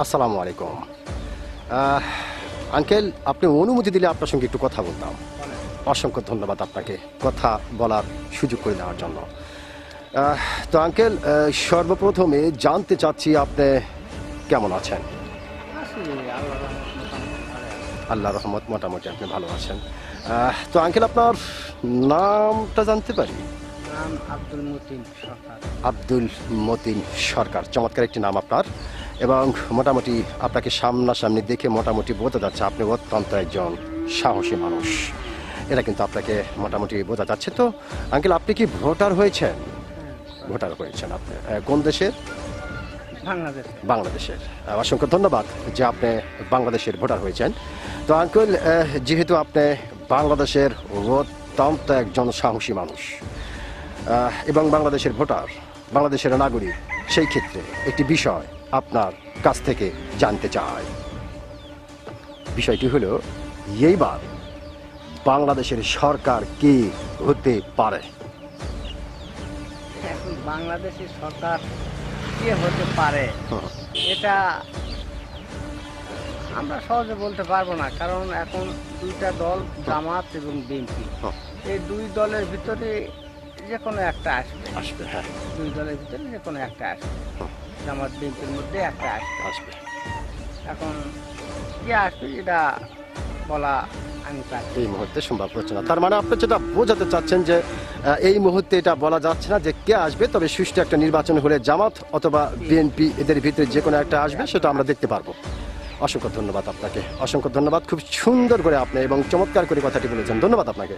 আসসালামু আলাইকুম। আঙ্কেল, আপনি অনুমতি দিলে আপনার সঙ্গে একটু কথা বলতাম। অসংখ্য ধন্যবাদ আপনাকে কথা বলার সুযোগ করে দেওয়ার জন্য। তো আঙ্কেল, সর্বপ্রথমে জানতে চাচ্ছি আপনি কেমন আছেন? আল্লাহ রহমত, মোটামুটি আপনি ভালো আছেন। তো আঙ্কেল, আপনার নামটা জানতে পারি? নাম আব্দুল মতিন সরকার। আব্দুল মতিন সরকার, চমৎকার একটি নাম আপনার। এবং মোটামুটি আপনাকে সামনাসামনি দেখে মোটামুটি বোঝা যাচ্ছে আপনি অত্যন্ত একজন সাহসী মানুষ। এটা কিন্তু আপনাকে মোটামুটি বোঝা যাচ্ছে। তো আঙ্কেল, আপনি কি ভোটার হয়েছেন? ভোটার হয়েছেন আপনি কোন দেশের? বাংলাদেশ। বাংলাদেশের। অসংখ্য ধন্যবাদ যে আপনি বাংলাদেশের ভোটার হয়েছেন। তো আঙ্কেল, যেহেতু আপনি বাংলাদেশের অত্যন্ত একজন সাহসী মানুষ এবং বাংলাদেশের ভোটার, বাংলাদেশের নাগরিক, সেই ক্ষেত্রে একটি বিষয় আপনার কাছ থেকে জানতে চাই। বিষয়টি হলো, এইবার বাংলাদেশের সরকার কি হতে পারে? এখন বাংলাদেশের সরকার কে হতে পারে এটা আমরা সহজে বলতে পারবো না, কারণ এখন দুইটা দল, জামাত এবং বিএনপি, এই দুই দলের ভিতরে যে কোনো একটা আসবে। হ্যাঁ, দুই দলের ভিতরে যে কোনো একটা আসবে। জামাত বিএনপির মধ্যে একটা আসবে। এখন কে আসবে এটা বলা আমি পারি এই মুহূর্তে সম্ভব হচ্ছে না। তার মানে আপনি যেটা বোঝাতে চাচ্ছেন যে এই মুহূর্তে এটা বলা যাচ্ছে না যে কে আসবে, তবে সুষ্ঠু একটা নির্বাচন হলে জামাত অথবা বিএনপি এদের ভিতরে যে কোনো একটা আসবে, সেটা আমরা দেখতে পারবো। অসংখ্য ধন্যবাদ আপনাকে, অসংখ্য ধন্যবাদ। খুব সুন্দর করে আপনি এবং চমৎকার করে কথাটি বলেছেন। ধন্যবাদ আপনাকে।